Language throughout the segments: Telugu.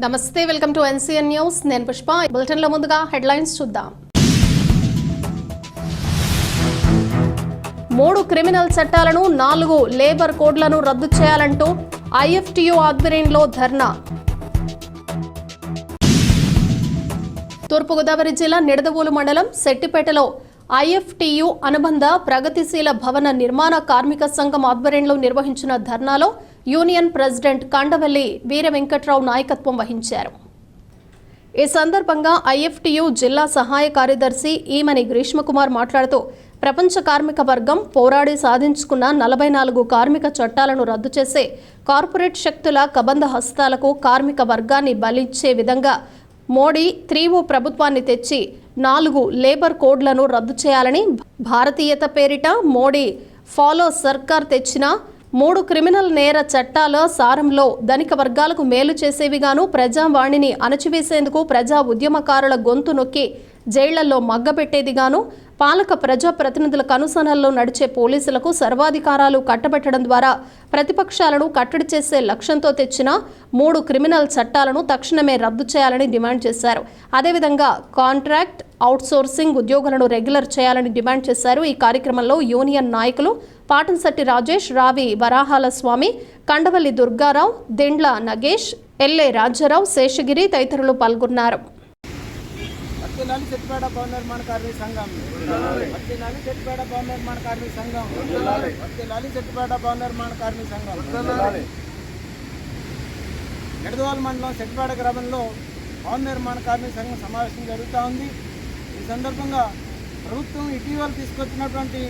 నమస్తే, వెల్కమ్ టు ఎన్సీఎన్ న్యూస్. నేను పుష్ప. బులెటిన్ లో ముందుగా హెడ్లైన్స్ చూద్దాం. 3 క్రిమినల్ చట్టాలను 4 లేబర్ కోడ్లను రద్దు చేయాలంటూ ఐఎఫ్టీయూ ఆధ్వర్యంలో ధర్నా. తూర్పుగోదావరి జిల్లా నిడదవోలు మండలం శెట్టిపేటలో ఐఎఫ్టీయూ అనుబంధ ప్రగతిశీల భవన నిర్మాణ కార్మిక సంఘం ఆధ్వర్యంలో నిర్వహించిన ధర్నాలో యూనియన్ ప్రెసిడెంట్ కండవల్లి వీర వెంకట్రావు నాయకత్వం వహించారు. ఈ సందర్భంగా ఐఎఫ్టీయూ జిల్లా సహాయ కార్యదర్శి ఈమని గ్రీష్మకుమార్ మాట్లాడుతూ, ప్రపంచ కార్మిక వర్గం పోరాడి సాధించుకున్న 44 కార్మిక చట్టాలను రద్దు చేసే కార్పొరేట్ శక్తుల కబంధ హస్తాలకు కార్మిక వర్గాన్ని బలిచ్చే విధంగా మోడీ 3O ప్రభుత్వాన్ని తెచ్చి 4 లేబర్ కోడ్లను రద్దు చేయాలని, భారతీయత పేరిట మోడీ ఫాలో సర్కార్ తెచ్చిన 3 క్రిమినల్ నేర చట్టాల సారంలో ధనిక వర్గాలకు మేలు చేసేవిగాను, ప్రజావాణిని అణచివేసేందుకు ప్రజా ఉద్యమకారుల గొంతు నొక్కి జైళ్లలో మగ్గబెట్టేదిగాను, పాలక ప్రజా ప్రతినిధుల కనుసనల్లో నడిచే పోలీసులకు సర్వాధికారాలు కట్టబెట్టడం ద్వారా ప్రతిపక్షాలను కట్టడి చేసే లక్ష్యంతో తెచ్చిన 3 క్రిమినల్ చట్టాలను తక్షణమే రద్దు చేయాలని డిమాండ్ చేశారు. అదేవిధంగా కాంట్రాక్ట్ అవుట్సోర్సింగ్ ఉద్యోగులను రెగ్యులర్ చేయాలని డిమాండ్ చేశారు. ఈ కార్యక్రమంలో యూనియన్ నాయకులు పాటంశెట్టి రాజేష్, రావి వరాహాల స్వామి, కండవల్లి దుర్గారావు, దిండ్ల నగేష్, ఎల్ఏ రాజారావు, శేషగిరి తదితరులు పాల్గొన్నారు. చెట్టిపేట భవన నిర్మాణ కార్మిక సంఘం చెట్టిపేట భవన నిర్మాణ కార్మిక సంఘం చెట్టిపేట భవన నిర్మాణ కార్మిక సంఘం నిడదవోలు మండలం చెట్టిపేట గ్రామంలో భవన నిర్మాణ కార్మిక సంఘం సమావేశం జరుగుతూ ఉంది. ఈ సందర్భంగా ప్రభుత్వం ఇటీవల తీసుకొచ్చినటువంటి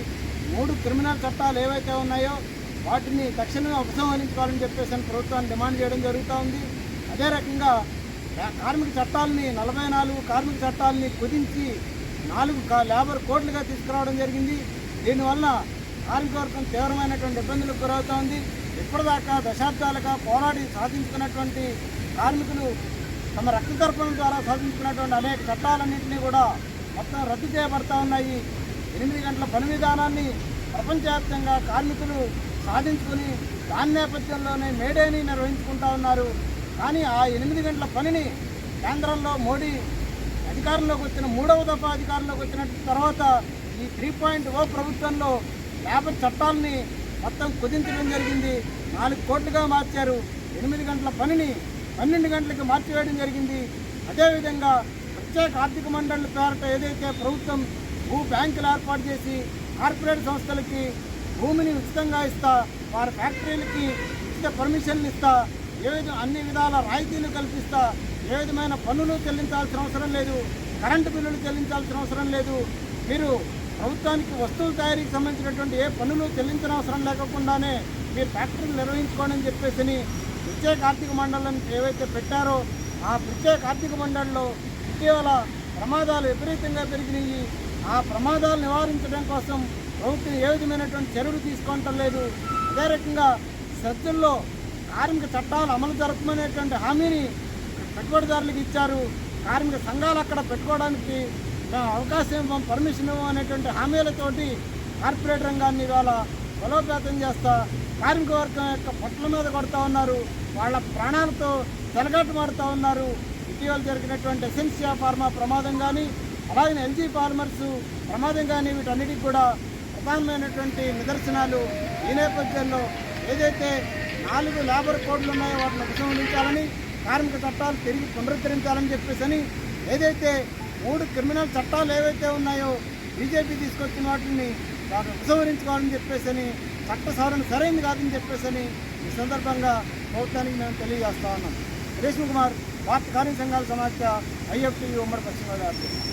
3 క్రిమినల్ చట్టాలు ఏవైతే ఉన్నాయో వాటిని తక్షణమే ఉపసంహరించుకోవాలని చెప్పేసి ప్రభుత్వాన్ని డిమాండ్ చేయడం జరుగుతూ ఉంది. అదే రకంగా కార్మిక చట్టాలని 44 కార్మిక చట్టాలని కుదించి 4 లేబర్ కోడ్లుగా తీసుకురావడం జరిగింది. దీనివల్ల కార్మిక వర్గం తీవ్రమైనటువంటి ఇబ్బందులకు గురవుతూ ఉంది. ఇప్పటిదాకా దశాబ్దాలుగా పోరాడి సాధించుకున్నటువంటి కార్మికులు తమ రక్తతర్పణల ద్వారా సాధించుకున్నటువంటి అనేక చట్టాలన్నింటినీ కూడా మొత్తం రద్దు చేయబడతా ఉన్నాయి. 8 గంటల పని విధానాన్ని ప్రపంచవ్యాప్తంగా కార్మికులు సాధించుకుని దాని నేపథ్యంలోనే మేడేని నిర్వహించుకుంటా ఉన్నారు. కానీ ఆ 8 గంటల పనిని కేంద్రంలో మోడీ అధికారంలోకి వచ్చిన 3వ దఫా అధికారంలోకి వచ్చిన తర్వాత ఈ 3.0 ప్రభుత్వంలో లేబర్ చట్టాలని మొత్తం కుదించడం జరిగింది. 4 కోట్లుగా మార్చారు. 8 గంటల పనిని 12 గంటలకు మార్చివేయడం జరిగింది. అదేవిధంగా ప్రత్యేక ఆర్థిక మండళ్ల పేరట ఏదైతే ప్రభుత్వం భూ బ్యాంకులు ఏర్పాటు చేసి కార్పొరేట్ సంస్థలకి భూమిని ఉచితంగా ఇస్తా, వారి ఫ్యాక్టరీలకి ఉచిత పర్మిషన్లు ఇస్తా, అన్ని విధాల రాయితీలు కల్పిస్తా, ఏ విధమైన పన్నులు చెల్లించాల్సిన అవసరం లేదు, కరెంటు బిల్లులు చెల్లించాల్సిన అవసరం లేదు, మీరు ప్రభుత్వానికి వస్తువుల తయారీకి సంబంధించినటువంటి ఏ పన్నులు చెల్లించిన అవసరం లేకుండానే మీరు ఫ్యాక్టరీలు నిర్వహించుకోండి అని చెప్పేసి ప్రత్యేక ఆర్థిక మండలిని ఏవైతే పెట్టారో ఆ ప్రత్యేక ఆర్థిక మండలిలో ఇటీవల ప్రమాదాలు విపరీతంగా పెరిగినాయి. ఆ ప్రమాదాలు నివారించడం కోసం ప్రభుత్వం ఏ విధమైనటువంటి చర్యలు తీసుకోవటం లేదు. అదే రకంగా శ్రద్ధల్లో కార్మిక చట్టాలు అమలు జరపమనేటువంటి హామీని పెట్టుబడిదారులకు ఇచ్చారు. కార్మిక సంఘాలు అక్కడ పెట్టుకోవడానికి అవకాశం పర్మిషన్ అనేటువంటి హామీలతోటి కార్పొరేట్ రంగాన్ని ఇవాళ బలోపేతం చేస్తా కార్మిక వర్గం యొక్క పొట్ల మీద కొడతా ఉన్నారు. వాళ్ళ ప్రాణాలతో చెలగాటమాడుతూ ఉన్నారు. ఇటీవల జరిగినటువంటి ఎసెన్షియా ఫార్మా ప్రమాదం కానీ, అలాగే ఎల్జీ పాలిమర్స్ ప్రమాదం కానీ వీటన్నిటికి కూడా ప్రధానమైనటువంటి నిదర్శనాలు. ఈ నేపథ్యంలో ఏదైతే 4 లేబర్ కోడ్లు ఉన్నాయో వాటిని ఉపసంహరించాలని, కార్మిక చట్టాలు తిరిగి పునరుద్ధరించాలని చెప్పేసి, ఏదైతే 3 క్రిమినల్ చట్టాలు ఏవైతే ఉన్నాయో బీజేపీ తీసుకొచ్చిన వాటిని ఉపసంహరించుకోవాలని చెప్పేసి, చట్ట సవరణ సరైనది కాదని చెప్పేసి ఈ సందర్భంగా ప్రభుత్వానికి మేము తెలియజేస్తా ఉన్నాం. గ్రీష్మకుమార్, భారత కార్మిక సంఘాల సమాఖ్య, ఐఎఫ్టీయూ ఉమ్మడి పశ్చిమ గోదావరి.